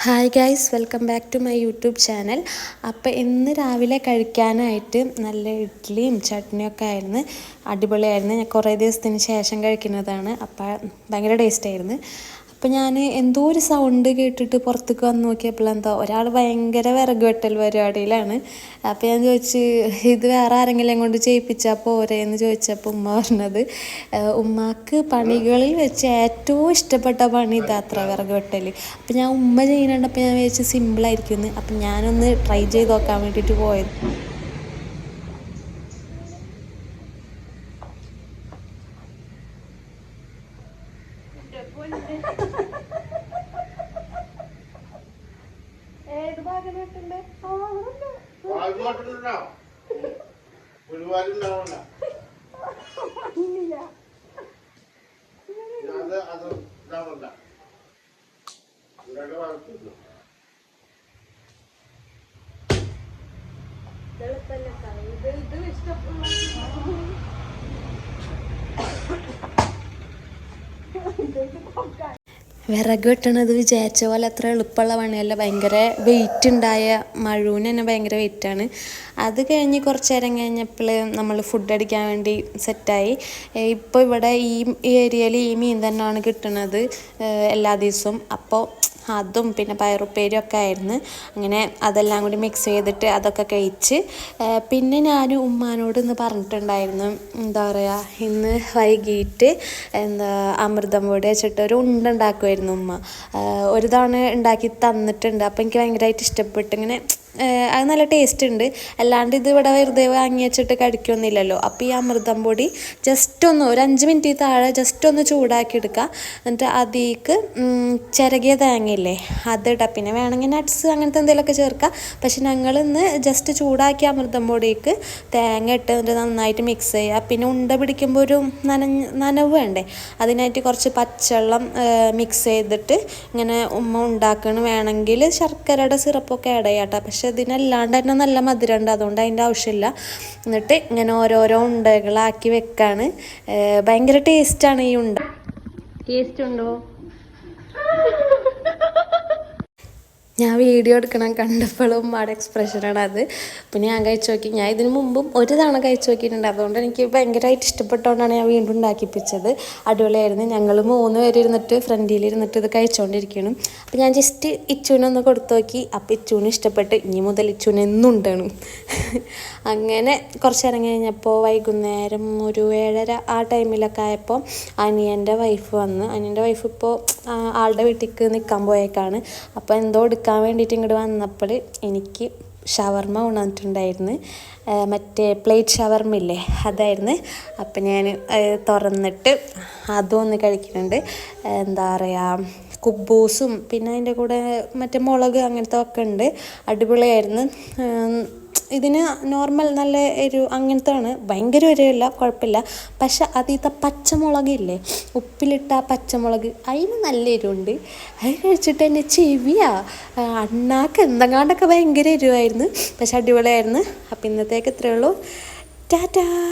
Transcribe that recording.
Hi guys, welcome back to my YouTube channel. അപ്പോൾ ഇന്ന് രാവിലെ കഴിക്കാനായിട്ട് നല്ല ഇഡ്ഡലിയും ചട്നിയൊക്കെ ആയിരുന്നു. അടിപൊളിയായിരുന്നു. ഞാൻ കുറേ ദിവസത്തിന് ശേഷം കഴിക്കുന്നതാണ്. അപ്പോൾ ഭയങ്കര ടേസ്റ്റായിരുന്നു. അപ്പോൾ ഞാൻ എന്തോ ഒരു സൗണ്ട് കേട്ടിട്ട് പുറത്തേക്ക് വന്ന് നോക്കിയപ്പോൾ എന്താ ഒരാൾ ഭയങ്കര വിറക് വെട്ടൽ പരിപാടിയിലാണ്. അപ്പോൾ ഞാൻ ചോദിച്ചു, ഇത് വേറെ ആരെങ്കിലും കൊണ്ട് ചെയ്യിപ്പിച്ചാൽ പോരെ എന്ന് ചോദിച്ചപ്പോൾ ഉമ്മ പറഞ്ഞത് ഉമ്മാക്ക് പണികളിൽ വെച്ച് ഏറ്റവും ഇഷ്ടപ്പെട്ട പണി ഇതാത്ര വിറക് വെട്ടൽ. അപ്പോൾ ഞാൻ ഉമ്മ ചെയ്യുന്നുണ്ടപ്പോൾ ഞാൻ വിചാരിച്ചു സിമ്പിളായിരിക്കുമെന്ന്. അപ്പം ഞാനൊന്ന് ട്രൈ ചെയ്ത് നോക്കാൻ വേണ്ടിയിട്ട് പോയത്. ഏത് ഭാഗം വെട്ടണ്ടേ? വിറക് വെട്ടണത് വിചാരിച്ച പോലെ അത്ര എളുപ്പമുള്ള പണിയല്ല. ഭയങ്കര വെയിറ്റ് ഉണ്ടായ മഴൂന് തന്നെ ഭയങ്കര വെയിറ്റാണ്. അത് കഴിഞ്ഞ് കുറച്ച് നേരം കഴിഞ്ഞപ്പോൾ നമ്മൾ ഫുഡ് അടിക്കാൻ വേണ്ടി സെറ്റായി. ഇപ്പോൾ ഇവിടെ ഈ ഏരിയയിൽ ഈ മീൻ തന്നെയാണ് കിട്ടുന്നത് എല്ലാ ദിവസവും. അപ്പോൾ അതും പിന്നെ പയറുപ്പേരും ഒക്കെ ആയിരുന്നു. അങ്ങനെ അതെല്ലാം കൂടി മിക്സ് ചെയ്തിട്ട് അതൊക്കെ കഴിച്ച് പിന്നെ ഞാൻ ഉമ്മാനോട് ഇന്ന് പറഞ്ഞിട്ടുണ്ടായിരുന്നു, എന്താ പറയുക, ഇന്ന് വൈകിട്ട് അമൃതം പൊടി വെച്ചിട്ട് ഒരു ഉണ്ട ഉണ്ടാക്കുമായിരുന്നു ഉമ്മ. ഒരു തവണ ഉണ്ടാക്കി തന്നിട്ടുണ്ട്. അപ്പോൾ എനിക്ക് ഭയങ്കരമായിട്ട് ഇഷ്ടപ്പെട്ടു. ഇങ്ങനെ അത് നല്ല ടേസ്റ്റ് ഉണ്ട്. അല്ലാണ്ട് ഇത് ഇവിടെ വെറുതെ വാങ്ങി വെച്ചിട്ട് കഴിക്കൊന്നുമില്ലല്ലോ. അപ്പോൾ ഈ അമൃതം പൊടി ജസ്റ്റ് ഒന്ന് ഒരു 5 മിനിറ്റ് താഴെ ജസ്റ്റ് ഒന്ന് ചൂടാക്കി എടുക്കുക. എന്നിട്ട് അതിലേക്ക് ചിരകിയ തേങ്ങയില്ലേ അതിടുക. പിന്നെ വേണമെങ്കിൽ നട്ട്സ് അങ്ങനത്തെ എന്തെങ്കിലുമൊക്കെ ചേർക്കുക. പക്ഷെ ഞങ്ങൾ ഇന്ന് ജസ്റ്റ് ചൂടാക്കിയ അമൃതം പൊടിക്ക് തേങ്ങ ഇട്ട് എന്നിട്ട് നന്നായിട്ട് മിക്സ് ചെയ്യുക. പിന്നെ ഉണ്ട പിടിക്കുമ്പോൾ ഒരു നനവ് വേണ്ടേ, അതിനായിട്ട് കുറച്ച് പച്ചവെള്ളം മിക്സ് ചെയ്തിട്ട് ഇങ്ങനെ ഉമ്മ ഉണ്ടാക്കണം. വേണമെങ്കിൽ ശർക്കരയുടെ സിറപ്പൊക്കെ ആഡ് ചെയ്യാം കേട്ടോ. പക്ഷെ ഇതിനല്ലാണ്ട് തന്നെ നല്ല മധുരം ഉണ്ട്, അതുകൊണ്ട് അതിൻ്റെ ആവശ്യമില്ല. എന്നിട്ട് ഇങ്ങനെ ഓരോരോ ഉണ്ടകളാക്കി വെക്കാണ്. ഭയങ്കര ടേസ്റ്റാണ് ഈ ഉണ്ട. ടേസ്റ്റ് ഉണ്ടോ? ഞാൻ വീഡിയോ എടുക്കണം കണ്ടപ്പോഴും ഉമ്മയുടെ എക്സ്പ്രഷനാണ് അത്. പിന്നെ ഞാൻ കഴിച്ചു നോക്കി. ഞാൻ ഇതിന് മുമ്പും ഒരു തവണ കഴിച്ചു നോക്കിയിട്ടുണ്ട്. അതുകൊണ്ട് എനിക്ക് ഭയങ്കരമായിട്ട് ഇഷ്ടപ്പെട്ടുകൊണ്ടാണ് ഞാൻ വീണ്ടും ഉണ്ടാക്കിപ്പിച്ചത്. അടിപൊളിയായിരുന്നു. ഞങ്ങൾ 3 പേര് ഇരുന്നിട്ട് ഫ്രണ്ടിലിരുന്നിട്ട് ഇത് കഴിച്ചുകൊണ്ടിരിക്കണം. അപ്പോൾ ഞാൻ ജസ്റ്റ് ഇച്ചൂനൊന്ന് കൊടുത്തു നോക്കി. അപ്പോൾ ഇച്ചൂന് ഇഷ്ടപ്പെട്ട്. ഇനി മുതൽ ഇച്ചൂന് എന്നും ഉണ്ടാണ്. അങ്ങനെ കുറച്ച് നേരം കഴിഞ്ഞപ്പോൾ വൈകുന്നേരം ഒരു 7:30 ആ ടൈമിലൊക്കെ ആയപ്പോൾ അനിയൻ്റെ വൈഫ് വന്ന്. അനിയൻ്റെ വൈഫ് ഇപ്പോൾ ആളുടെ വീട്ടിലേക്ക് നിൽക്കാൻ പോയേക്കാണ്. അപ്പോൾ എന്തോ എടുക്കാൻ വേണ്ടിയിട്ട് ഇങ്ങോട്ട് വന്നപ്പോൾ എനിക്ക് ഷവർമ്മ കൊണ്ടുവന്നിട്ടുണ്ടായിരുന്നു. മറ്റേ പ്ലേറ്റ് ഷവർമ്മ ഇല്ലേ, അതായിരുന്നു. അപ്പം ഞാൻ തുറന്നിട്ട് അതും ഒന്ന് കഴിക്കുന്നുണ്ട്. എന്താ പറയുക, കുബൂസും പിന്നെ അതിൻ്റെ കൂടെ മറ്റേ മുളക് അങ്ങനത്തെ ഒക്കെ ഉണ്ട്. അടിപൊളിയായിരുന്നു. ഇതിന് നോർമൽ നല്ല എരിവ് അങ്ങനത്തെ ആണ്, ഭയങ്കര എരിവില്ല, കുഴപ്പമില്ല. പക്ഷെ അതിലത്തെ പച്ചമുളകില്ലേ, ഉപ്പിലിട്ട പച്ചമുളക്, അതിന് നല്ല എരിവുണ്ട്. അത് കഴിച്ചിട്ട് എൻ്റെ ചെവിയാ അണ്ണാക്ക് എന്തെങ്ങാണ്ടൊക്കെ ഭയങ്കര എരിവായിരുന്നു. പക്ഷെ അടിപൊളിയായിരുന്നു. അപ്പം ഇന്നത്തേക്ക് ഇത്രയേ ഉള്ളൂ. ടാറ്റാ.